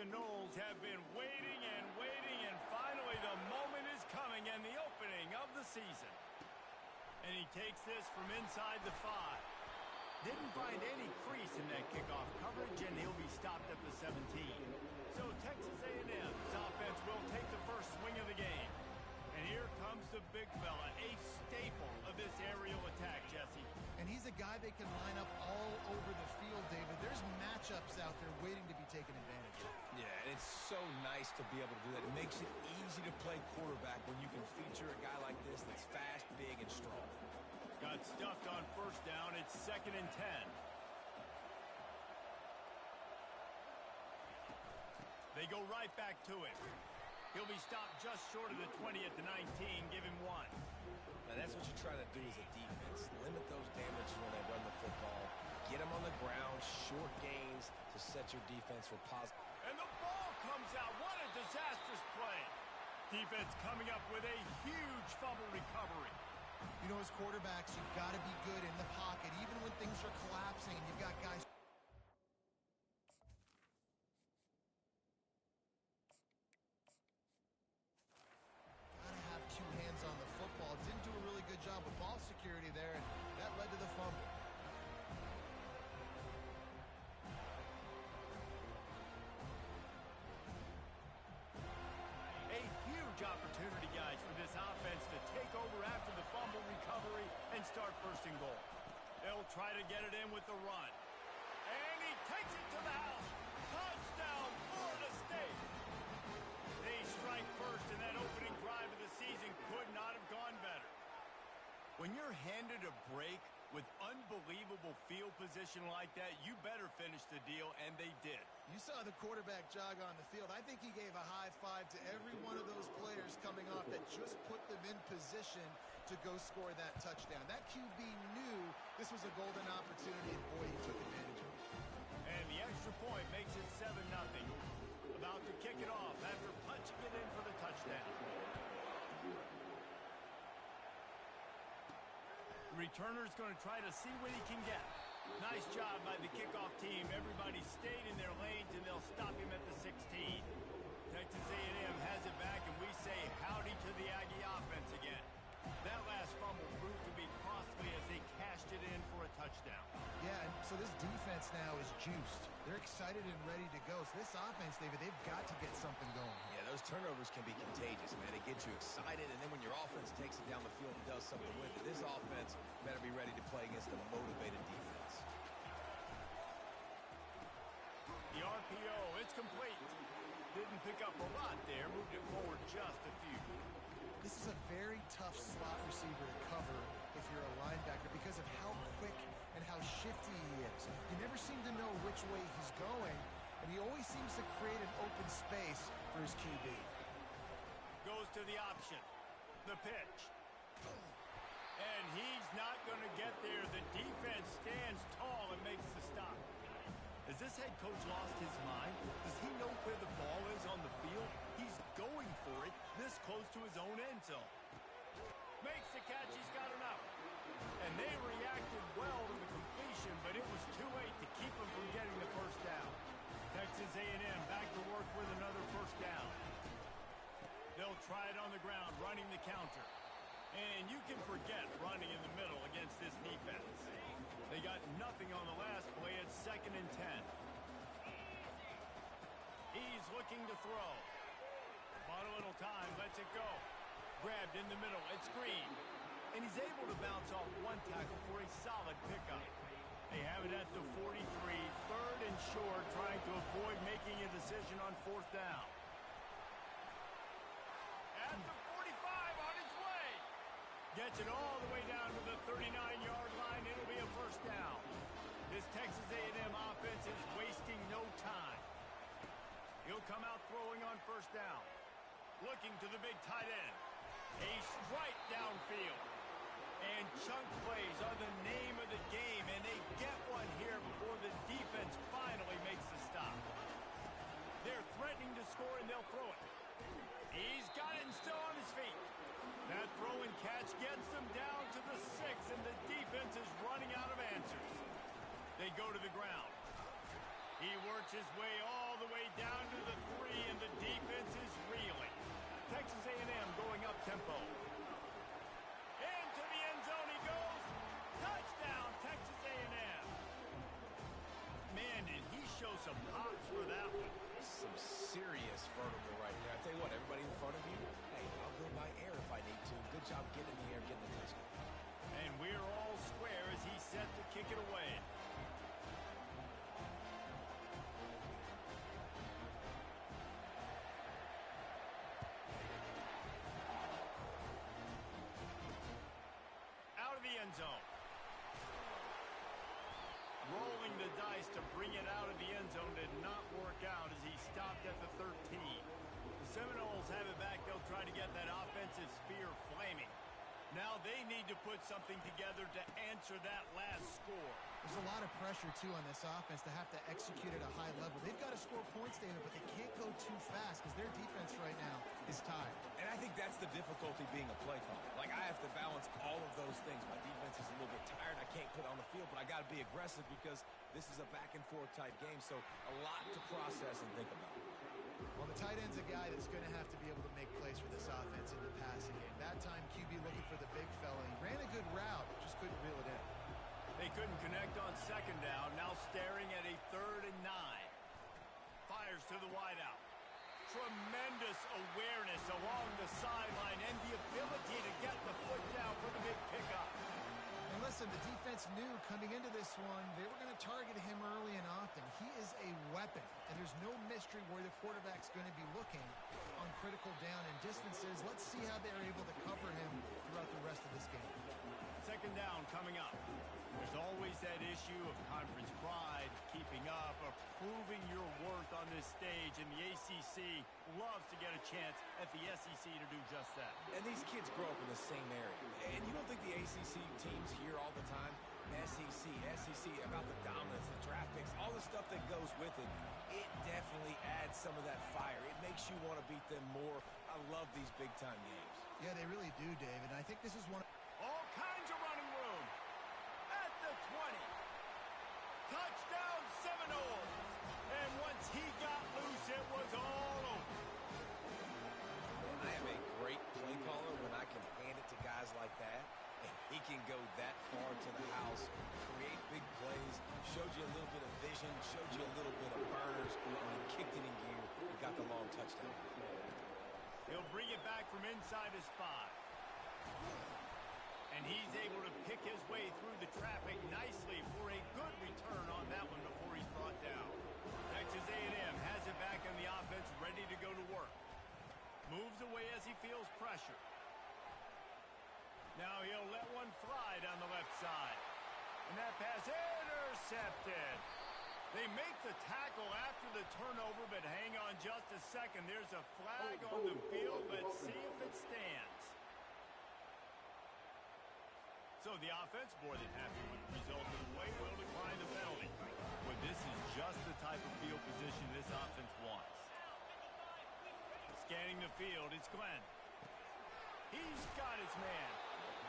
the Knowles have been waiting and waiting, and finally the moment is coming and the opening of the season. And he takes this from inside the 5. Didn't find any crease in that kickoff coverage, and he'll be stopped at the 17. So Texas A&M's offense will take the first swing of the game. And here comes the big fella, a staple of this aerial attack, Jesse. And he's a guy they can line up all over the field, David. There's matchups out there waiting to be taken advantage of. Yeah, and it's so nice to be able to do that. It makes it easy to play quarterback when you can feature a guy like this that's fast, big, and strong. Got stuffed on first down. It's 2nd and 10. They go right back to it. He'll be stopped just short of the 20 at the 19. Give him 1. Now that's what you try to do as a defense. Limit those damages when they run the football. Get them on the ground, short gains to set your defense for positive. And the ball comes out. What a disastrous play. Defense coming up with a huge fumble recovery. You know, as quarterbacks, you've got to be good in the pocket, even when things are collapsing and you've got guys. Gotta have 2 hands on the football. Didn't do a really good job with ball security there, and that led to the fumble. A huge opportunity, guys, for this offense to take over after the fumble recovery and start 1st and goal. They'll try to get it in with the run. And he takes it to the house. Touchdown, Florida State. They strike first, and that opening drive of the season could not have gone better. When you're handed a break with unbelievable field position like that, you better finish the deal, and they did. You saw the quarterback jog on the field. I think he gave a high five to every one of those players coming off that just put them in position to go score that touchdown. That QB knew this was a golden opportunity, and boy, he took advantage of it. And the extra point makes it 7-0. About to kick it off after punching it in for the touchdown. The returner's going to try to see what he can get. Nice job by the kickoff team. Everybody stayed in their lanes, and they'll stop him at the 16. Texas A&M has it back, and we say howdy to the Aggie offense again. That last fumble proved to be costly as they cashed it in for a touchdown. Yeah, and so this defense now is juiced. They're excited and ready to go. So this offense, David, they've got to get something going. Yeah, those turnovers can be contagious, man. They get you excited, and then when your offense takes it down the field and does something with it, this offense better be ready to play against a motivated defense. The RPO, it's complete. Didn't pick up a lot there, moved it forward just a few. This is a very tough slot receiver to cover if you're a linebacker because of how quick and how shifty he is. You never seem to know which way he's going, and he always seems to create an open space for his QB. Goes to the option. The pitch. And he's not going to get there. The defense stands tall and makes the stop. Has this head coach lost his mind? Does he know where the ball is on the field? He's going for it this close to his own end zone. Makes the catch. He's got enough. And they reacted well to the completion, but it was too late to keep him from getting the first down. Texas A&M back to work with another first down. They'll try it on the ground, running the counter. And you can forget running in the middle against this defense. They got nothing on the last play. It's 2nd and 10. He's looking to throw. Bought a little time, lets it go. Grabbed in the middle, it's Green. And he's able to bounce off one tackle for a solid pickup. They have it at the 43, 3rd and short, trying to avoid making a decision on 4th down. At the 45, on his way. Gets it all the way down to the 39-yard line. It'll be a first down. This Texas A&M offense is wasting no time. He'll come out throwing on first down. Looking to the big tight end. A strike downfield. And chunk plays are the name of the game, and they get one here before the defense finally makes the stop. They're threatening to score, and they'll throw it. He's got it and still on his feet. That throw and catch gets them down to the 6, and the defense is running out of answers. They go to the ground. He works works his way all the way down to the 3, and the defense is reeling. Texas A&M going up tempo. Into the end zone he goes. Touchdown, Texas A&M. Man, did he show some hops for that one. Some serious vertical right there. I tell you what, everybody in front of you, hey, I'll go by air if I need to. Good job getting in the air, getting the touchdown. And we're all square as he's set to kick it away. Out of the end zone. Rolling the dice to bring it out of the end zone did not work out as he stopped at the 13. The Seminoles have it back. They'll try to get that offensive spear flaming. Now they need to put something together to answer that last score. There's a lot of pressure, too, on this offense to have to execute at a high level. They've got to score points, David, but they can't go too fast because their defense right now is tired. And I think that's the difficulty being a play caller. Like, I have to balance all of those things. My defense is a little bit tired. I can't put on the field, but I got to be aggressive because this is a back-and-forth type game, so a lot to process and think about. Well, the tight end's a guy that's going to have to be able to make plays for this offense in the passing game. That time, QB looking for the big fella. He ran a good route, just couldn't reel it in. They couldn't connect on second down. Now staring at a 3rd and 9. Fires to the wideout. Tremendous awareness along the sideline and the ability to get the foot down for the big pickup. And listen, the defense knew coming into this one, they were going to target him early and often. He is a weapon, and there's no mystery where the quarterback's going to be looking on critical down and distances. Let's see how they're able to cover him throughout the rest of this game. Second down coming up. There's always that issue of conference pride, keeping up, or proving your worth on this stage, and the ACC loves to get a chance at the SEC to do just that. And these kids grow up in the same area. And you don't think the ACC teams hear all the time, SEC, about the dominance, the draft picks, all the stuff that goes with it. It definitely adds some of that fire. It makes you want to beat them more. I love these big-time games. Yeah, they really do, David. And I think this is one of... All kinds of running room. At the 20. Touchdown Seminoles. And once he got loose, it was all over. And I am a great play caller when I can hand it to guys like that. And he can go that far to the house, create big plays, showed you a little bit of vision, showed you a little bit of burners. When he kicked it in gear, he got the long touchdown. He'll bring it back from inside his 5. And he's able to pick his way through the traffic nicely for a good return on that one before he's brought down. Texas A&M has it back on the offense, ready to go to work. Moves away as he feels pressure. Now he'll let one fly down the left side. And that pass intercepted. They make the tackle after the turnover, but hang on just a second. There's a flag on the field. Let's see if it stands. So the offense, more than happy with the result of the way, will decline the penalty. But this is just the type of field position this offense wants. Scanning the field, it's Glenn. He's got his man.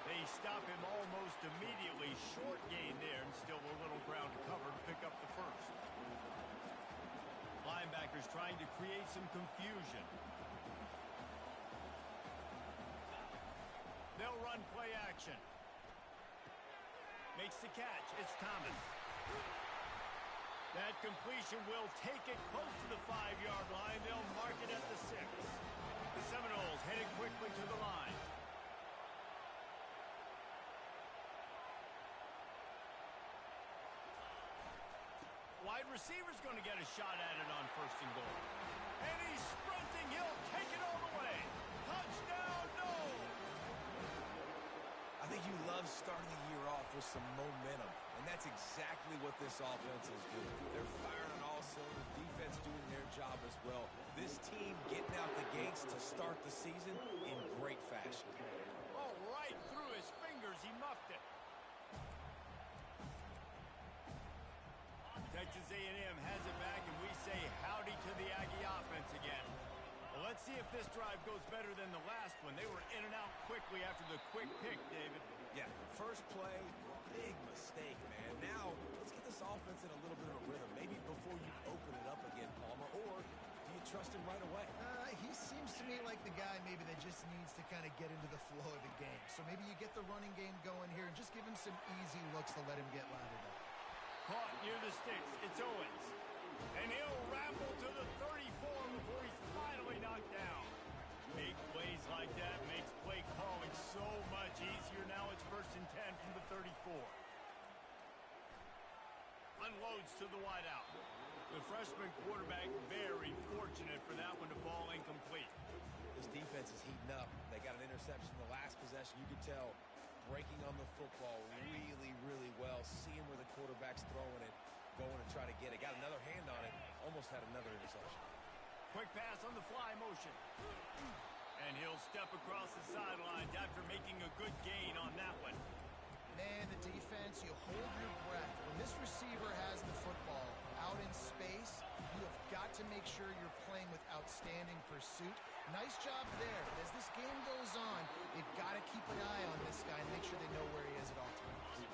They stop him almost immediately. Short gain there, and still a little ground to cover to pick up the first. Linebackers trying to create some confusion. They'll run play action. Makes the catch. It's Thomas. That completion will take it close to the 5-yard line. They'll mark it at the 6. The Seminoles heading quickly to the line. Wide receiver's going to get a shot at it on 1st and goal. And he's sprinting. He'll take it all the way. Touchdown, Noles! I think you love starting the year off with some momentum, and that's exactly what this offense is doing. They're firing on all cylinders, defense doing their job as well. This team getting out the gates to start the season in great fashion. Oh, right through his fingers, he muffed it. Texas A&M has it back, and we say howdy to the Aggie offense again. Well, let's see if this drive goes better than the last one. They were in and out quickly after the quick pick, David. Yeah, first play, big mistake, man. Now, let's get this offense in a little bit of a rhythm. Maybe before you open it trust him right away? He seems to me like the guy maybe that just needs to kind of get into the flow of the game. So maybe you get the running game going here and just give him some easy looks to let him get lathered up. Caught near the sticks. It's Owens. And he'll ramble to the 34 before he's finally knocked down. Big plays like that makes play calling so much easier. Now it's 1st and 10 from the 34. Unloads to the wideout. The freshman quarterback very fortunate for that one to fall incomplete. This defense is heating up. They got an interception in the last possession. You can tell breaking on the football really, really well. Seeing where the quarterback's throwing it, going to try to get it. Got another hand on it. Almost had another interception. Quick pass on the fly motion. And he'll step across the sidelines after making a good gain on that one. Man, the defense, you hold your breath. When this receiver has the football out in space, you have got to make sure you're playing with outstanding pursuit. Nice job there. But as this game goes on, they've got to keep an eye on this guy and make sure they know where he is at all times.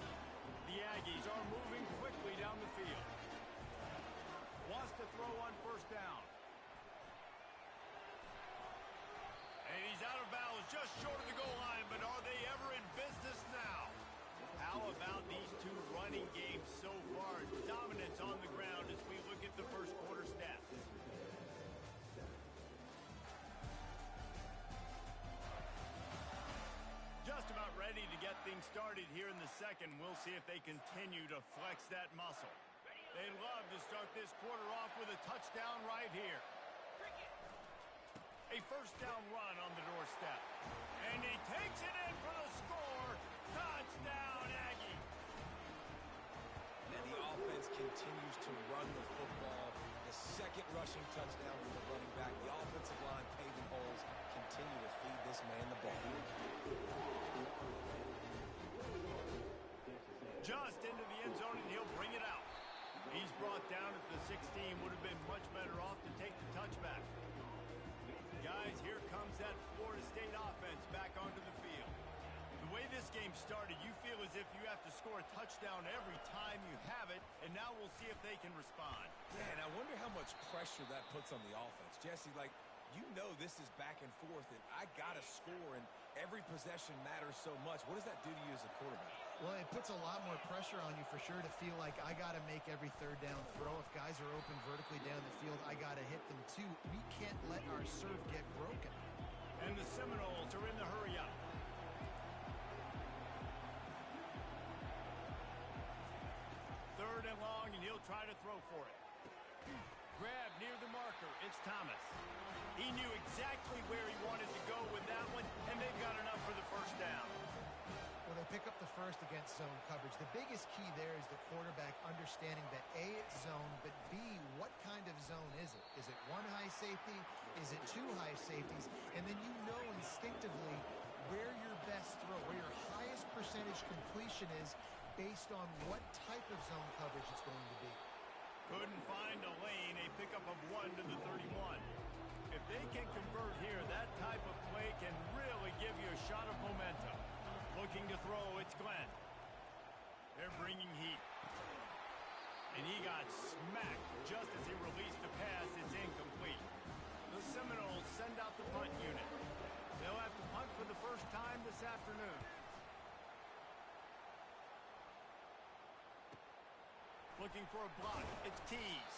The Aggies are moving quickly down the field. Wants to throw on 1st down. And he's out of bounds just short of the goal line, but are they ever in business now? How about these two running games so far? Dominance on the ground as we look at the first quarter stats. Just about ready to get things started here in the second. We'll see if they continue to flex that muscle. They love to start this quarter off with a touchdown right here. A 1st down run on the doorstep. And he takes it in for the score. Touchdown, Aggie. And the offense continues to run the football. The 2nd rushing touchdown from the running back. The offensive line paving holes. Continue to feed this man the ball. Just into the end zone, and he'll bring it out. He's brought down at the 16. Would have been much better off to take the touchback. Guys, here comes that Florida State offense back onto the field. The way this game started, you feel as if you have to score a touchdown every time you have it, and now we'll see if they can respond. Yeah, and I wonder how much pressure that puts on the offense. Jesse, like, you know this is back and forth, and I got to score, and every possession matters so much. What does that do to you as a quarterback? Well, it puts a lot more pressure on you for sure to feel like I got to make every 3rd down throw. If guys are open vertically down the field, I got to hit them too. We can't let our serve get broken. And the Seminoles are in the hurry up. 3rd and long, and he'll try to throw for it. Grab near the marker. It's Thomas. He knew exactly where he wanted to go with that one, and they've got enough for the 1st down. Well, they pick up the 1st against zone coverage. The biggest key there is the quarterback understanding that A, it's zone, but B, what kind of zone is it? Is it 1 high safety? Is it 2 high safeties? And then you know instinctively where your best throw, where your highest percentage completion is based on what type of zone coverage it's going to be. Couldn't find a lane. A pickup of 1 to the 31. If they can convert here, that type of play can really give you a shot of momentum. Looking to throw, it's Glenn. They're bringing heat. And he got smacked just as he released the pass. It's incomplete. The Seminoles send out the punt unit. They'll have to punt for the 1st time this afternoon. Looking for a block. It's Tees.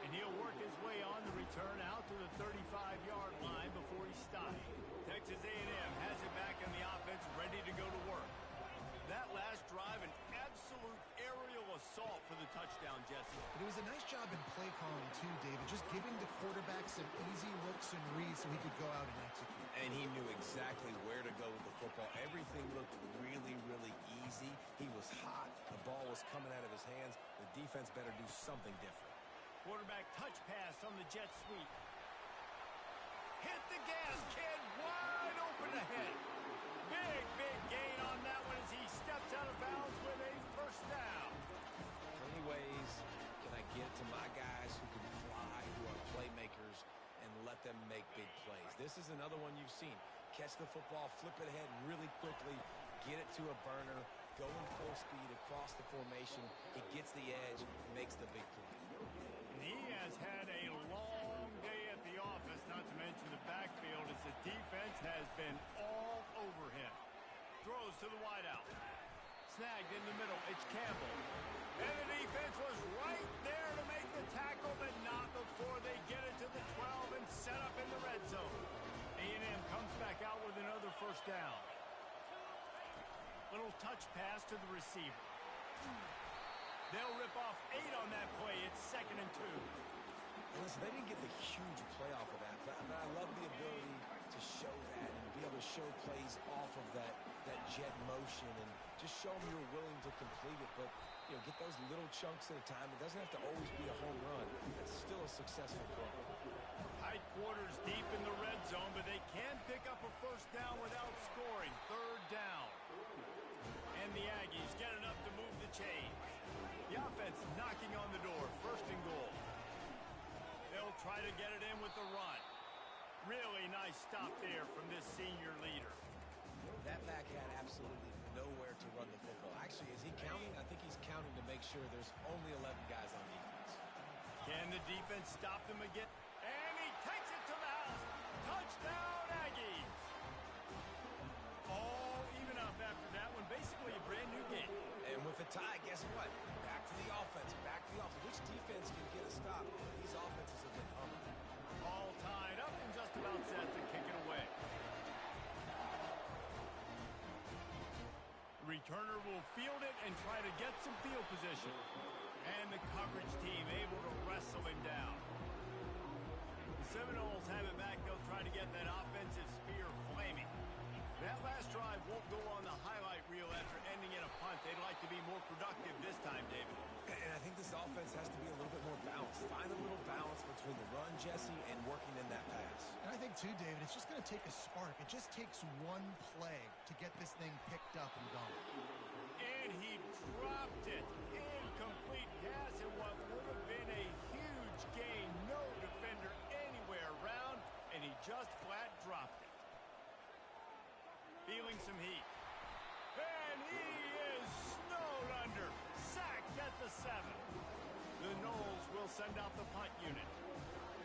And he'll work his way on the return out to the 35-yard line before he's stopped. Texas A&M has it back in the offense, ready to go to work. That last drive, an absolute aerial assault for the touchdown, Jesse. But it was a nice job in play calling, too, David. Just giving the quarterback some easy looks and reads so he could go out and execute. And he knew exactly where to go with the football. Everything looked really, really easy. He was hot. The ball was coming out of his hands. The defense better do something different. Quarterback touch pass on the jet sweep. Hit the gas, kid. Wide open ahead. Big gain on that one as he steps out of bounds with a 1st down. How many ways can I get to my guys who can fly, who are playmakers, and let them make big plays? This is another one you've seen. Catch the football, flip it ahead really quickly, get it to a burner, go in full speed across the formation. He gets the edge, makes the big play. And he has had a long day at the office, not to mention the backfield, as the defense has been all over him. Throws to the wideout. Snagged in the middle. It's Campbell. And the defense was right there to make the tackle, but not before they get it to the 12 and set up in the red zone. A&M comes back out with another first down. Little touch pass to the receiver. They'll rip off 8 on that play. It's 2nd and 2. Listen, they didn't get the huge play off of that, but I love the ability to show that and be able to show plays off of that jet motion and just show them you're willing to complete it. But, you know, get those little chunks at a time. It doesn't have to always be a home run. It's still a successful play. Tight quarters deep in the red zone, but they can pick up a first down without scoring. 3rd down. And the Aggies get enough to move the chains. The offense knocking on the door. 1st and goal. They'll try to get it in with the run. Really nice stop there from this senior leader. That back had absolutely nowhere to run the football. Actually, is he counting? I think he's counting to make sure there's only 11 guys on defense. Can the defense stop them again? And he takes it to the house. Touchdown, Aggies. All even up after that one. Basically a brand new game. And with a tie, guess what? Back to the offense. Back to the offense. Which defense can get a stop? These offenses have been humming. All tied up and just about set to kick it away. Returner will field it and try to get some field position. And the coverage team able to wrestle him down. The Seminoles have it back. They'll try to get that offensive spear flaming. That last drive won't go on the highlight reel after ending in a punt. They'd like to be more productive this time, David. And I think this offense has to be a little bit more balanced. Find a little balance between the run, Jesse, and working in that pass. And I think, too, David, it's just going to take a spark. It just takes one play to get this thing picked up and going. And he dropped it. Incomplete pass in what would have been a huge gain. No defender anywhere around, and he just flat dropped it. Feeling some heat. And he is snowed under. Sacked at the 7. The Noles will send out the punt unit.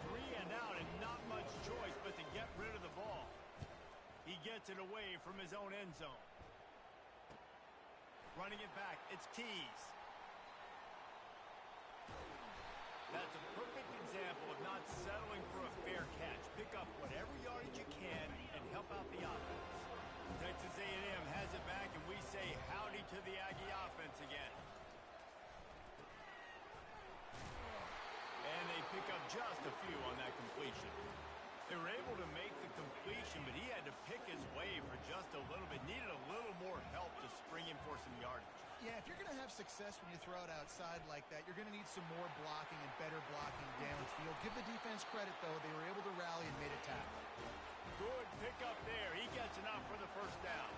3 and out and not much choice but to get rid of the ball. He gets it away from his own end zone. Running it back. It's Keys. That's a perfect example of not settling for a fair catch. Pick up whatever yardage you can and help out the offense. Texas A&M has it back, and we say howdy to the Aggie offense again. And they pick up just a few on that completion. They were able to make the completion, but he had to pick his way for just a little bit. Needed a little more help to spring him for some yardage. Yeah, if you're going to have success when you throw it outside like that, you're going to need some more blocking and better blocking downfield. Give the defense credit, though. They were able to rally and made a tackle. Good pickup there. He gets enough for the first down.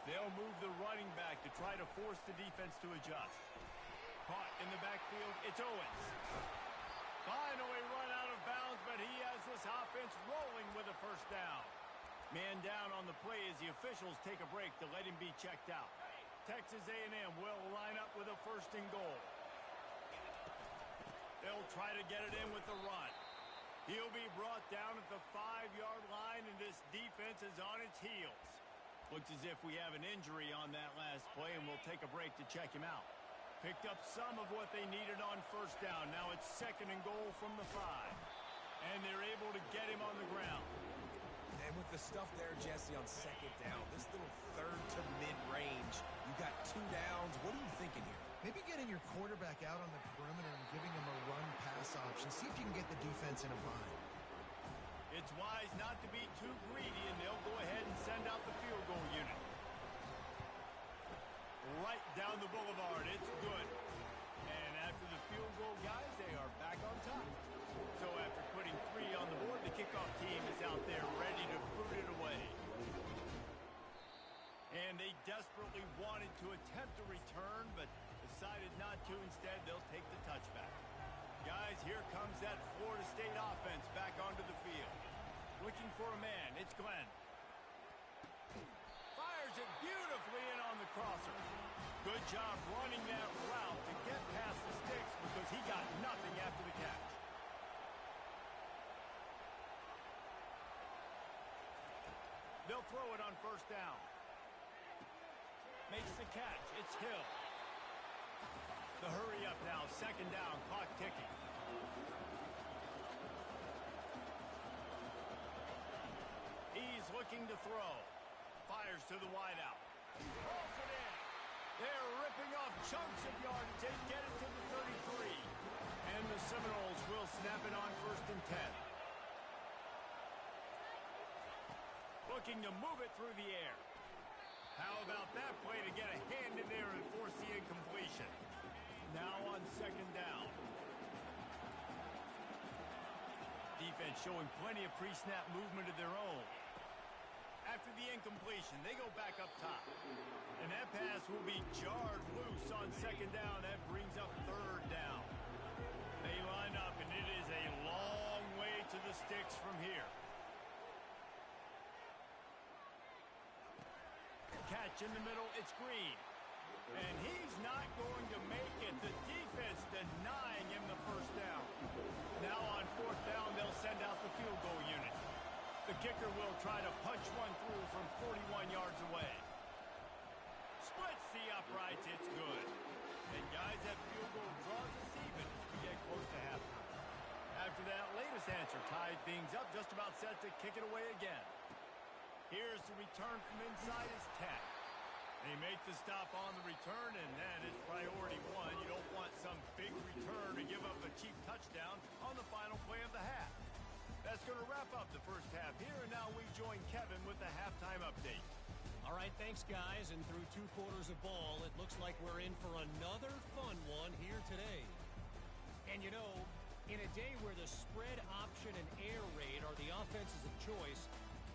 They'll move the running back to try to force the defense to adjust. Caught in the backfield, it's Owens. Finally run out of bounds, but he has this offense rolling with a first down. Man down on the play as the officials take a break to let him be checked out. Texas A&M will line up with a 1st and goal. They'll try to get it in with the run. He'll be brought down at the 5-yard line, and this defense is on its heels. Looks as if we have an injury on that last play, and we'll take a break to check him out. Picked up some of what they needed on first down. Now it's 2nd and goal from the 5. And they're able to get him on the ground. And with the stuff there, Jesse, on 2nd down, this little 3rd to mid-range, you got 2 downs. What are you thinking here? Maybe getting your quarterback out on the perimeter and giving him a run-pass option. See if you can get the defense in a bind. It's wise not to be too greedy, and they'll go ahead and send out the field goal unit. Right down the boulevard. It's good. And after the field goal, guys, they are back on top. So after putting 3 on the board, the kickoff team is out there ready to boot it away. And they desperately wanted to attempt a return, but decided not to. Instead, they'll take the touchback. Guys, here comes that Florida State offense back onto the field. Looking for a man. It's Glenn. Fires it beautifully in on the crosser. Good job running that route to get past the sticks because he got nothing after the catch. They'll throw it on first down. Makes the catch. It's Hill. The hurry up now. Second down. Clock ticking. He's looking to throw. Fires to the wideout. Rolls it in. They're ripping off chunks of yardage. They get it to the 33. And the Seminoles will snap it on first and 10. Looking to move it through the air. How about that play to get a hand in there and force the incompletion? Now on second down. Defense showing plenty of pre-snap movement of their own. After the incompletion, they go back up top. And that pass will be jarred loose on second down. That brings up third down. They line up, and it is a long way to the sticks from here. Catch in the middle, it's Green. And he's not going to make it. The defense denying him the first down. Now on fourth down, they'll send out the field goal unit. The kicker will try to punch one through from 41 yards away. Splits the uprights, it's good. And guys, that field goal draws us even as we get close to halftime. After that latest answer tied things up, just about set to kick it away again. Here's the return from inside his 10. They make the stop on the return, and that is priority one. You don't want some big return to give up a cheap touchdown on the final play of the half. That's going to wrap up the first half here, and now we join Kevin with the halftime update. All right, thanks, guys. And through 2 quarters of ball, it looks like we're in for another fun one here today. And, you know, in a day where the spread option and air raid are the offenses of choice,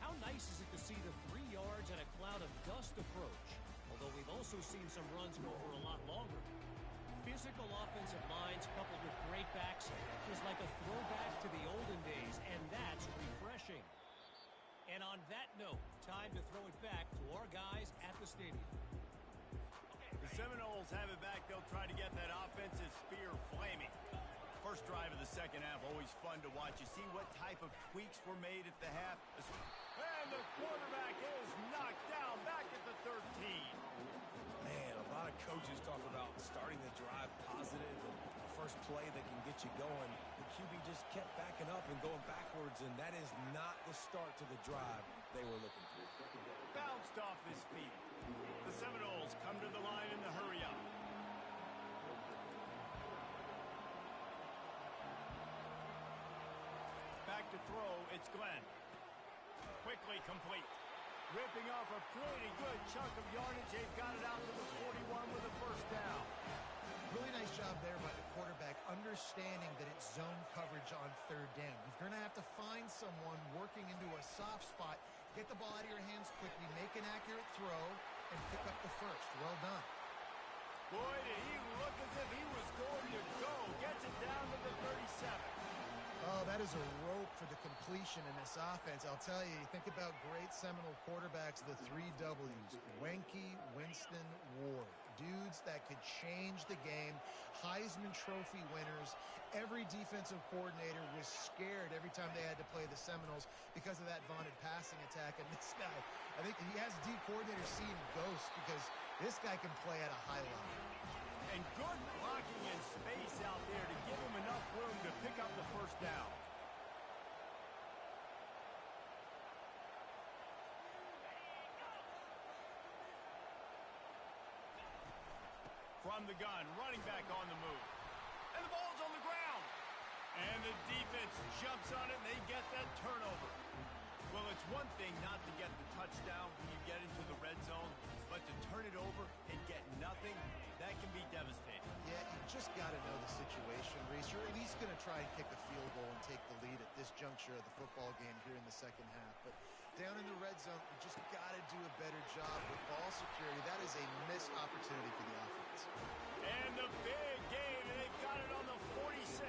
how nice is it to see the 3 yards and a cloud of dust approach? Although we've also seen some runs go for a lot longer. Physical offensive lines coupled with great backs is like a throwback to the olden days, and that's refreshing. And on that note, time to throw it back to our guys at the stadium. The Seminoles have it back. They'll try to get that offensive spear flaming. First drive of the second half, always fun to watch. You see what type of tweaks were made at the half. And the quarterback is knocked down back at the 13. Man, a lot of coaches talk about starting the drive positive and the first play that can get you going. The QB just kept backing up and going backwards, and that is not the start to the drive they were looking for. Bounced off his feet. The Seminoles come to the line in the hurry-up. Back to throw, it's Glenn. Quickly complete. Ripping off a pretty good chunk of yardage. They've got it out to the 41 with a first down. Really nice job there by the quarterback, understanding that it's zone coverage on third down. You're going to have to find someone working into a soft spot, get the ball out of your hands quickly, make an accurate throw, and pick up the first. Well done. Boy, did he look as if he was going to go. Gets it down to the 37. Oh, that is a rope for the completion in this offense. I'll tell you, you think about great Seminole quarterbacks, the 3 W's. Wenke, Winston, Ward. Dudes that could change the game. Heisman Trophy winners. Every defensive coordinator was scared every time they had to play the Seminoles because of that vaunted passing attack. And this guy, I think he has D coordinators seeing ghosts because this guy can play at a high level. And good blocking in space out there to give him enough room to pick up the first down. From the gun, running back on the move. And the ball's on the ground. And the defense jumps on it, and they get that turnover. Well, it's one thing not to get the touchdown when you get into the red zone, but to turn it over and get nothing, that can be devastating. Yeah, you just got to know the situation, Reese. You're at least going to try and kick a field goal and take the lead at this juncture of the football game here in the second half. But down in the red zone, you just got to do a better job with ball security. That is a missed opportunity for the offense. And the big game, and they've got it on the 46.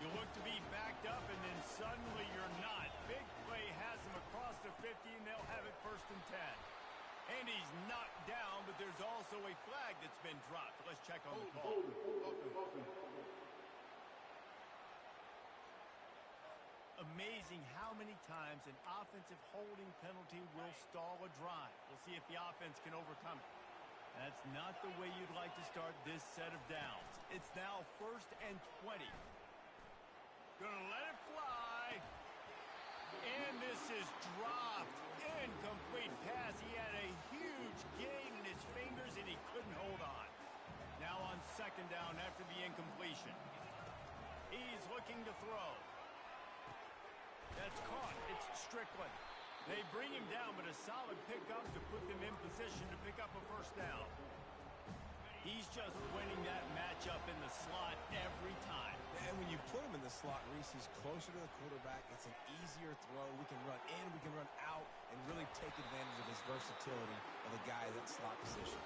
You look to be backed up, and then suddenly you're not. Big play has them across the 50, and they'll have it first and 10. And he's knocked down, but there's also a flag that's been dropped. Let's check on the call. Amazing how many times an offensive holding penalty will stall a drive. We'll see if the offense can overcome it. That's not the way you'd like to start this set of downs. It's now 1st and 20. Gonna let it fly. And this is dropped. Incomplete pass. He had a huge gain in his fingers, and he couldn't hold on. Now on 2nd down after the incompletion. He's looking to throw. That's caught. It's Strickland. They bring him down, but a solid pickup to put them in position to pick up a 1st down. He's just winning that matchup in the slot every time. And when you put him in the slot, Reese, he's closer to the quarterback. It's an easier throw. We can run in, we can run out, and really take advantage of his versatility of the guy in that slot position.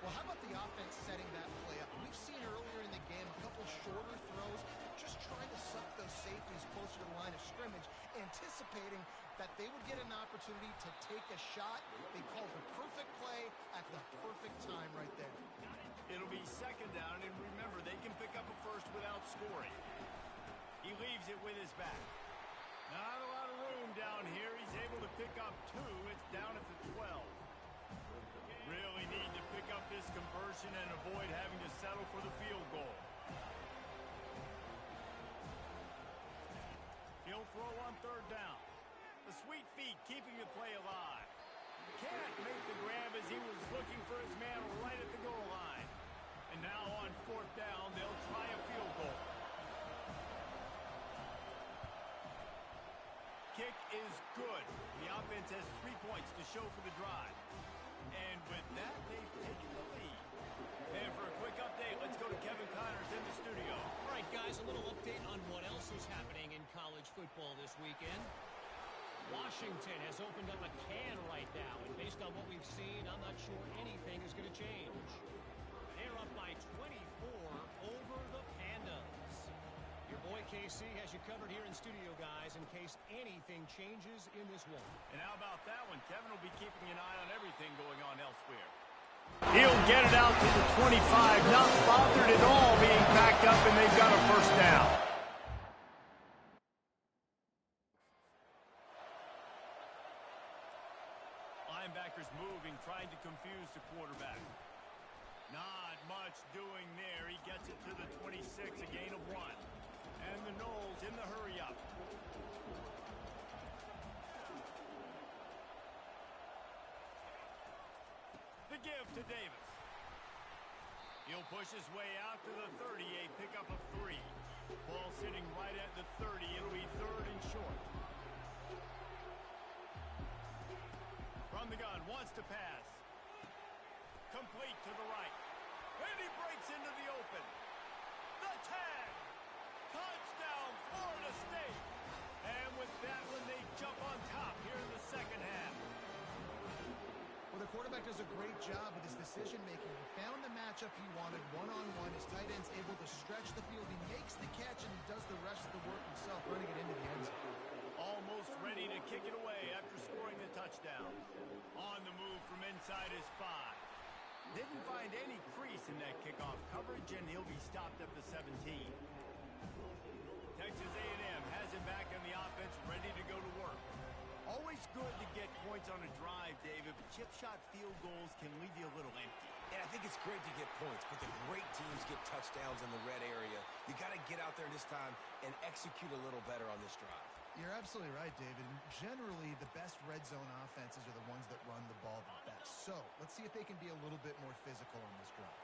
Well, how about the offense setting that play up? We've seen earlier in the game a couple shorter throws, just trying to suck those safeties closer to the line of scrimmage, anticipating that they would get an opportunity to take a shot. They called the perfect play at the perfect time right there. It'll be 2nd down, and remember, they can pick up a 1st without scoring. He leaves it with his back. Not a lot of room down here. He's able to pick up 2. It's down at the 12. Really need to pick up this conversion and avoid having to settle for the field goal. He'll throw on 3rd down. The sweet feet keeping the play alive. Can't make the grab as he was looking for his man right at the goal line. And now on 4th down, they'll try a field goal. Kick is good. The offense has 3 points to show for the drive. And with that, they've taken the lead. And for a quick update, let's go to Kevin Connors in the studio. All right, guys, a little update on what else is happening in college football this weekend. Washington has opened up a can right now, and based on what we've seen, I'm not sure anything is going to change. They're up by 24 over the Pandas. Your boy KC has you covered here in studio, guys, in case anything changes in this one. And how about that one? Kevin will be keeping an eye on everything going on elsewhere. He'll get it out to the 25, not bothered at all being backed up, and they've got a 1st down. Linebackers moving, trying to confuse the quarterback. Not much doing there. He gets it to the 26, a gain of 1. And the Knowles in the hurry-up. The give to Davis. He'll push his way out to the 30, a pickup of 3. Ball sitting right at the 30. It'll be 3rd and short. From the gun, wants to pass. Complete to the right. And he breaks into the open. The tag. Touchdown, Florida State. And with that one, they jump on top here in the 2nd half. Well, the quarterback does a great job with his decision-making. He found the matchup he wanted, one-on-one. His tight end's able to stretch the field. He makes the catch, and he does the rest of the work himself, running it into the end zone. Almost ready to kick it away after scoring the touchdown. On the move from inside his 5. Didn't find any crease in that kickoff coverage, and he'll be stopped at the 17. Texas A&M has him back on the offense, ready to go to work. Always good to get points on a drive, David, but chip shot field goals can leave you a little empty. And I think it's great to get points, but the great teams get touchdowns in the red area. You got to get out there this time and execute a little better on this drive. You're absolutely right, David. And generally, the best red zone offenses are the ones that run the ball the best. So let's see if they can be a little bit more physical on this drive.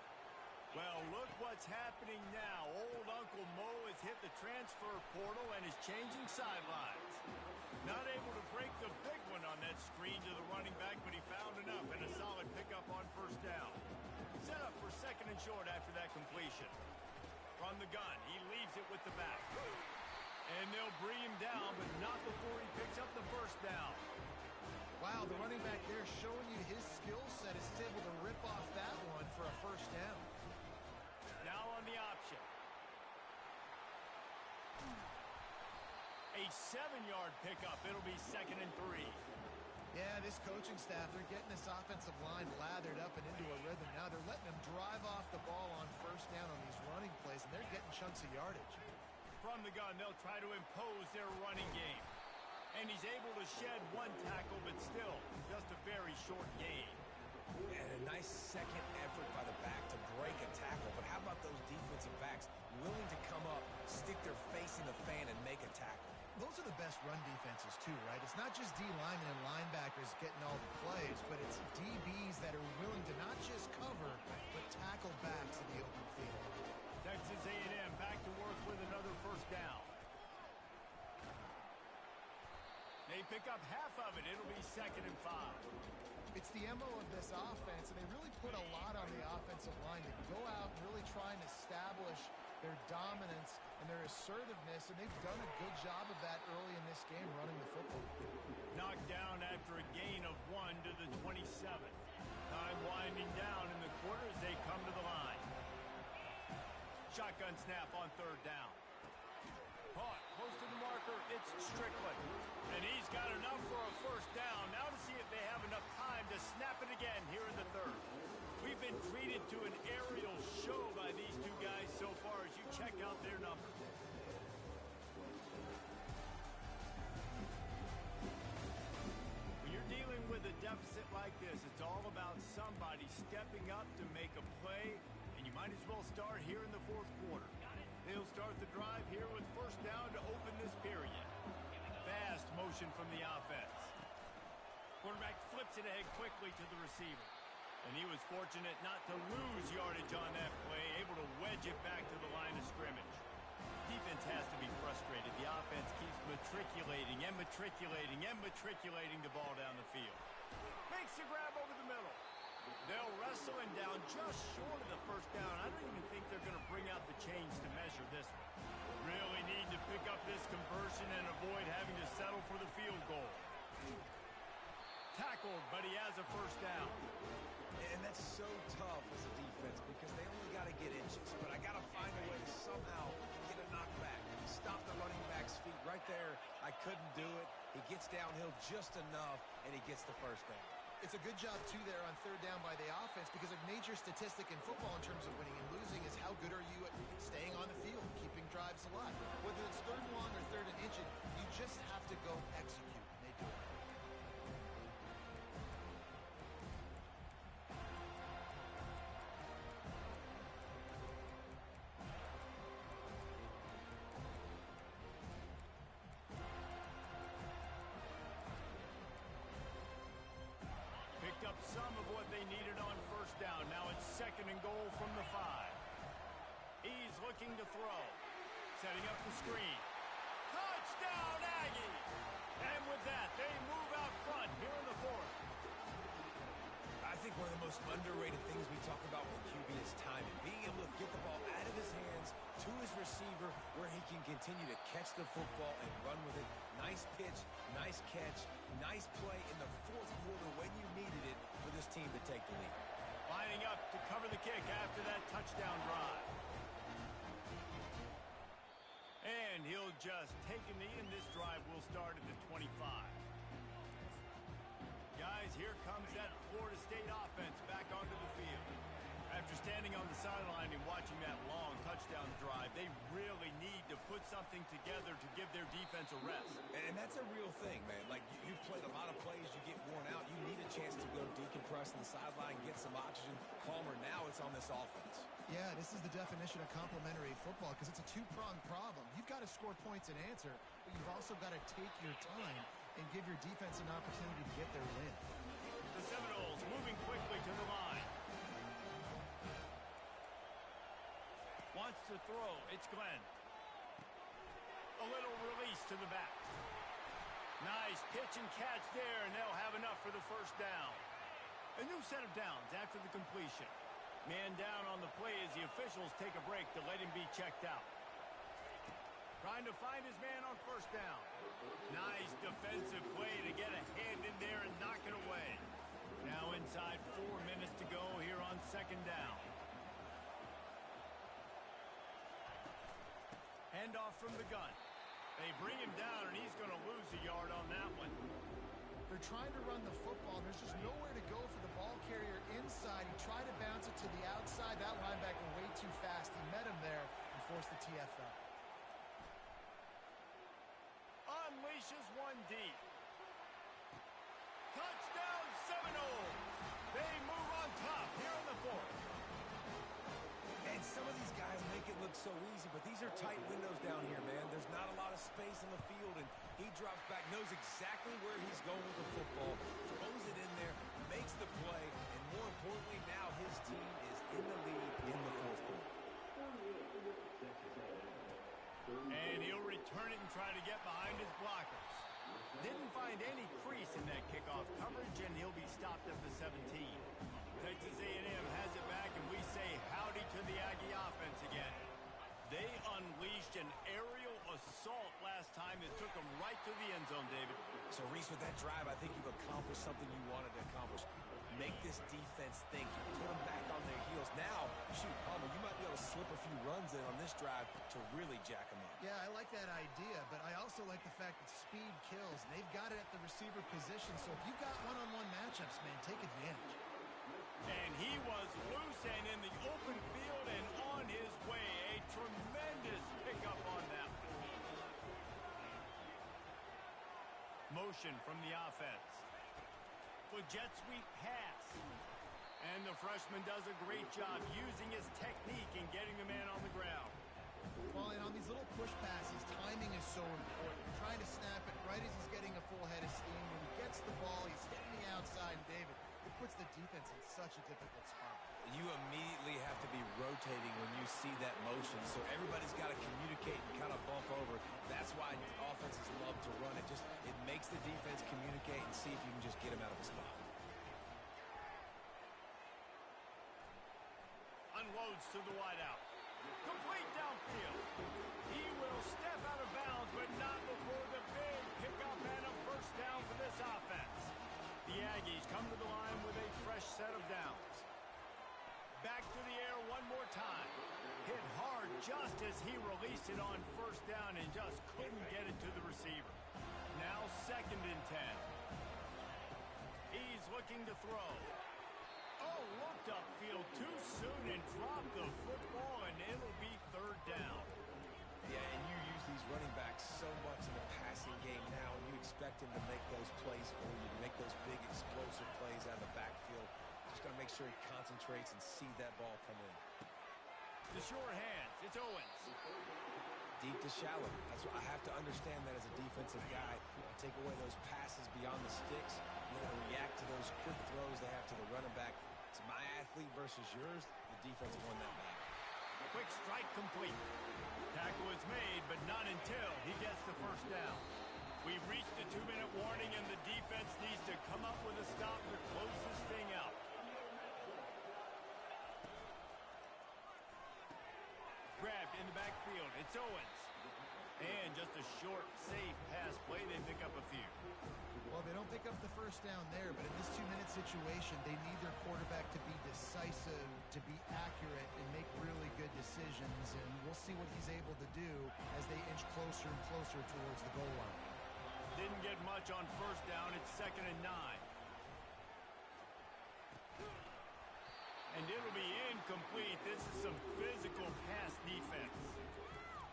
Well, look what's happening now. Old Uncle Mo has hit the transfer portal and is changing sidelines. Not able to break the big one on that screen to the running back, but he found enough and a solid pickup on 1st down. Set up for 2nd and short after that completion. From the gun, he leaves it with the back. And they'll bring him down, but not before he picks up the 1st down. Wow, the running back there showing you his skill set. Is able to rip off that one for a 1st down. Now on the option. A 7-yard pickup. It'll be 2nd and 3. Yeah, this coaching staff, they're getting this offensive line lathered up and into a rhythm now. They're letting them drive off the ball on first down on these running plays, and they're getting chunks of yardage. From the gun, they'll try to impose their running game. And he's able to shed one tackle, but still, just a very short gain. And a nice second effort by the back to break a tackle. But how about those defensive backs willing to come up, stick their face in the fan, and make a tackle? Those are the best run defenses, too, right? It's not just D-linemen and linebackers getting all the plays, but it's DBs that are willing to not just cover, but tackle backs in the open field. Texas A&M back to work with another first down. They pick up half of it. It'll be 2nd and 5. It's the MO of this offense, and they really put a lot on the offensive line to go out and really try and establish their dominance and their assertiveness, and they've done a good job of that early in this game running the football. Knocked down after a gain of 1 to the 27. Time winding down in the quarter as they come to the line. Shotgun snap on 3rd down. Caught close to the marker. It's Strickland. And he's got enough for a first down. Now to see if they have enough time to snap it again here in the 3rd. We've been treated to an aerial show by these two guys so far as you check out their numbers. When you're dealing with a deficit like this, it's all about somebody stepping up to make a play, and you might as well start here in the 4th quarter. They'll start the drive here with first down to open this period. Fast motion from the offense. Quarterback flips it ahead quickly to the receiver. And he was fortunate not to lose yardage on that play, able to wedge it back to the line of scrimmage. Defense has to be frustrated. The offense keeps matriculating and matriculating and matriculating the ball down the field. Makes the grab over the middle. They'll wrestle him down just short of the first down. I don't even think they're going to bring out the chains to measure this one. Really need to pick up this conversion and avoid having to settle for the field goal. Tackled, but he has a first down. And that's so tough as a defense because they only got to get inches. But I got to find a way to somehow get a knockback. Stop the running back's feet right there. I couldn't do it. He gets downhill just enough, and he gets the first down. It's a good job, too, there on 3rd down by the offense because a major statistic in football in terms of winning and losing is how good are you at staying on the field, keeping drives alive. Whether it's 3rd and long or 3rd and inch, you just have to go execute, and they do it. Up some of what they needed on first down. Now it's 2nd and goal from the 5. He's looking to throw. Setting up the screen. Touchdown, Aggies! And with that, they move out front here in the 4th. I think one of the most underrated things we talk about with QB is timing. Being able to get the ball out of his hands to his receiver where he can continue to catch the football and run with it. Nice pitch, nice catch, nice play in the 4th quarter when you needed it for this team to take the lead. Lining up to cover the kick after that touchdown drive. And he'll just take a knee, and this drive will start at the 25. Guys, here comes that Florida State offense back onto the field. After standing on the sideline and watching that long touchdown drive, they really need to put something together to give their defense a rest. And that's a real thing, man. Like, you've played a lot of plays, you get worn out. You need a chance to go decompress on the sideline, get some oxygen, calmer. Now it's on this offense. Yeah, this is the definition of complementary football because it's a two-pronged problem. You've got to score points and answer, but you've also got to take your time and give your defense an opportunity to get their win. The Seminoles moving quickly to the line. Wants to throw. It's Glenn. A little release to the back. Nice pitch and catch there, and they'll have enough for the first down. A new set of downs after the completion. Man down on the play as the officials take a break to let him be checked out. Trying to find his man on first down. Nice defensive play to get a hand in there and knock it away. Now inside 4 minutes to go here on 2nd down. Handoff from the gun. They bring him down, and he's going to lose a yard on that one. They're trying to run the football. There's just nowhere to go for the ball carrier inside. He tried to bounce it to the outside. That linebacker way too fast. He met him there and forced the TFL. Unleashes one deep. Touchdown Seminoles. They move on top here in the fourth. And some of these guys make it look so easy, but these are tight windows down here, man. There's not a lot of space in the field, and he drops back, knows exactly where he's going with the football, throws it in there, makes the play, and more importantly, now his team is in the lead in the fourth quarter. And he'll return it and try to get behind his blockers. Didn't find any crease in that kickoff coverage, and he'll be stopped at the 17. Texas A&M has it back, and we say howdy to the Aggie offense again. They unleashed an aerial assault last time that took them right to the end zone, David. So, Reese, with that drive, I think you've accomplished something you wanted to accomplish. Make this defense think. Put them back on their heels. Now, shoot, Palmer, you might be able to slip a few runs in on this drive to really jack them up. Yeah, I like that idea, but I also like the fact that speed kills. They've got it at the receiver position, so if you've got one-on-one matchups, man, take advantage. And he was loose and in the open field and on his way. A tremendous pickup on that. Motion from the offense. A jet sweep pass. And the freshman does a great job using his technique and getting the man on the ground. Well, and on these little push passes, timing is so important. Trying to snap it right as he's getting a full head of steam. When he gets the ball, he's hitting the outside. David, it puts the defense in such a difficult spot. You immediately have to be rotating when you see that motion, so everybody's got to communicate and kind of bump over. That's why offenses love to run it. It makes the defense communicate and see if you can just get him out of the spot. Unloads to the wideout. Complete downfield. He will step out of bounds, but not before the big pickup and a first down for this offense. The Aggies come to the line with a fresh set of downs. Back to the air one more time. Hit hard just as he released it on first down and just couldn't get it to the receiver. Now 2nd and 10. He's looking to throw. Oh, looked upfield too soon and dropped the football, and it'll be 3rd down. Yeah, and you use these running backs so much in the passing game now, and you expect him to make those plays for you, to make those big explosive plays out of the backfield. Just got to make sure he concentrates and see that ball come in. The short hands, it's Owens. Deep to shallow. That's what I have to understand that as a defensive guy. I take away those passes beyond the sticks, and then I react to those quick throws they have to the running back. It's my athlete versus yours. The defense won that battle. Quick strike complete. Tackle is made, but not until he gets the first down. We've reached the 2-minute warning, and the defense needs to come up with a stop to close this thing out. Grabbed in the backfield. It's Owens. And just a short, safe pass play. They pick up a few. Well, they don't pick up the first down there, but in this 2-minute situation, they need their quarterback to be decisive, to be accurate, and make really good decisions. And we'll see what he's able to do as they inch closer and closer towards the goal line. Didn't get much on first down. It's 2nd and 9. And it'll be incomplete. This is some physical pass defense.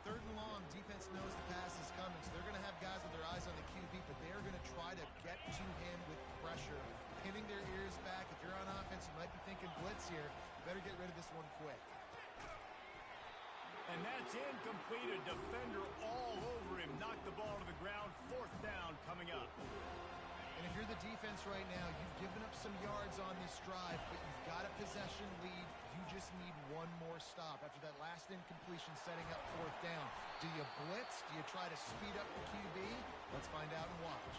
3rd and long, defense knows the pass is coming, so they're going to have guys with their eyes on the QB, but they are going to try to get to him with pressure, pinning their ears back. If you're on offense, you might be thinking blitz here. You better get rid of this one quick. And that's incomplete. A defender all over him. Knocked the ball to the ground. 4th down coming up. And if you're the defense right now, you've given up some yards on this drive, but you've got a possession lead. You just need one more stop. After that last incompletion setting up 4th down, do you blitz? Do you try to speed up the QB? Let's find out and watch.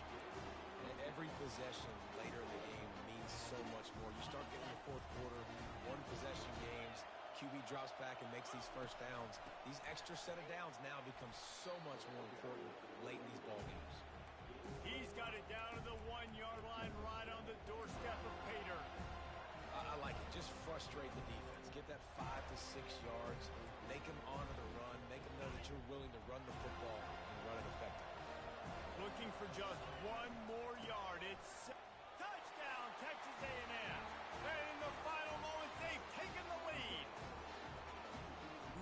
Every possession later in the game means so much more. You start getting the 4th quarter, 1-possession games, QB drops back and makes these first downs. These extra set of downs now become so much more important late in these ball games. He's got it down to the 1-yard line right on the doorstep of Pater. I like it. Just frustrate the defense. Get that 5 to 6 yards. Make them honor the run. Make them know that you're willing to run the football and run it effectively. looking for just one more yard. It's touchdown, Texas A&M. And in the final moments, they've taken the lead.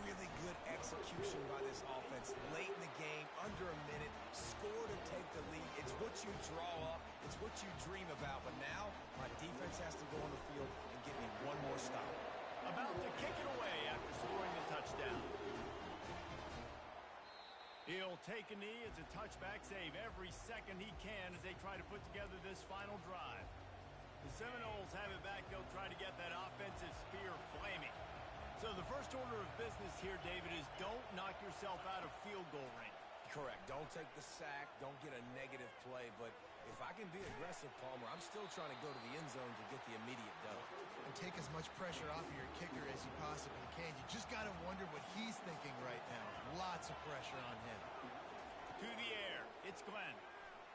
Really good execution by this offense. Late in the game, under a minute, score to take the lead. It's what you draw up. It's what you dream about. But now, my defense has to go on the field and give me one more stop. About to kick it away after scoring the touchdown. He'll take a knee. It's a touchback save every second he can as they try to put together this final drive. The Seminoles have it back. They'll try to get that offensive spear flaming. So the first order of business here, David, is don't knock yourself out of field goal range. Correct. Don't take the sack. Don't get a negative play. But if I can be aggressive, Palmer, I'm still trying to go to the end zone to get the immediate dub. And take as much pressure off of your kicker as you possibly can. You just got to wonder what he's thinking right now. Lots of pressure on him. To the air. It's Glenn.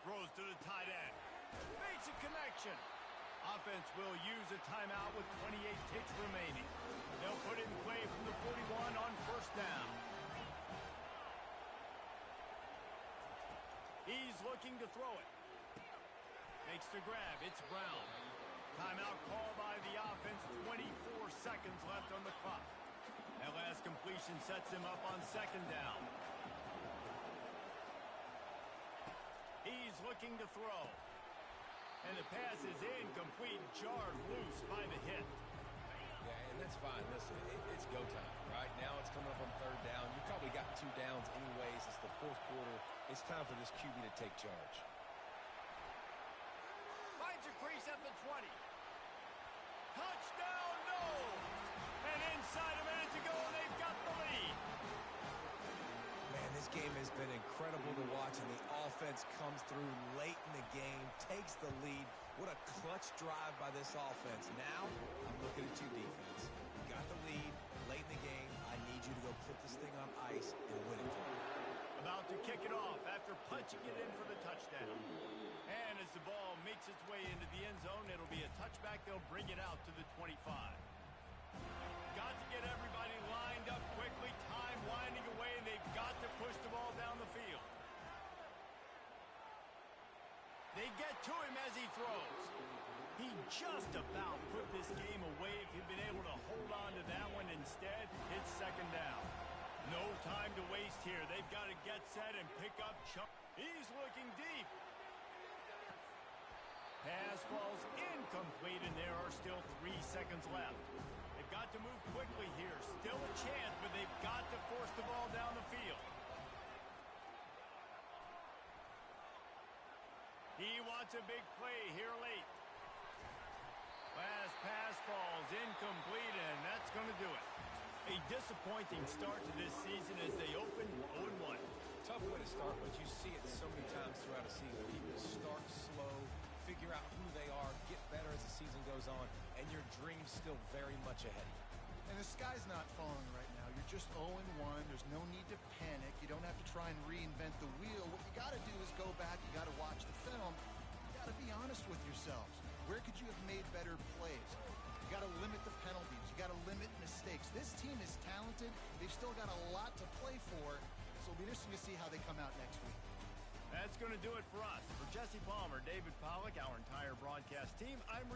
Throws to the tight end. Makes a connection. Offense will use a timeout with 28 ticks remaining. They'll put it in play from the 41 on first down. He's looking to throw it. Makes the grab. It's Brown. Timeout call by the offense. 24 seconds left on the clock. That last completion sets him up on second down. He's looking to throw. And the pass is incomplete, jarred loose by the hit. Yeah, and that's fine. Listen, it's go time. Right now it's coming up on third down. You probably got 2 downs anyways. It's the fourth quarter. It's time for this QB to take charge. Finds a crease at the 20. Touchdown, no! And inside a minute to go, they've got the lead. Man, this game has been incredible to watch, and the offense comes through late in the game, takes the lead. What a clutch drive by this offense. Now, I'm looking at you, defense. You got the lead late in the game. I need you to go put this thing on ice and win it for me. About to kick it off after punching it in for the touchdown. And as the ball makes its way into the end zone, it'll be a touchback. They'll bring it out to the 25. Got to get everybody lined up quickly. Time winding away, and they've got to push the ball down the field. They get to him as he throws. He just about put this game away if he'd been able to hold on to that one. Instead, it's second down. No time to waste here. They've got to get set and pick up chunk. He's looking deep. Pass falls incomplete, and there are still 3 seconds left. They've got to move quickly here. Still a chance, but they've got to force the ball down the field. He wants a big play here late. Last pass falls incomplete, and that's going to do it. A disappointing start to this season as they open 0-1. Tough way to start, but you see it so many times throughout a season. People start slow, figure out who they are, get better as the season goes on, and your dream's still very much ahead. And the sky's not falling right now. You're just 0-1. There's no need to panic. You don't have to try and reinvent the wheel. What you got to do is go back. You got to watch the film. You got to be honest with yourselves. Where could you have made better plays? You got to limit the penalties. You got to limit mistakes. This team is talented. They've still got a lot to play for. So it'll be interesting to see how they come out next week. That's going to do it for us. For Jesse Palmer, David Pollack, our entire broadcast team, I'm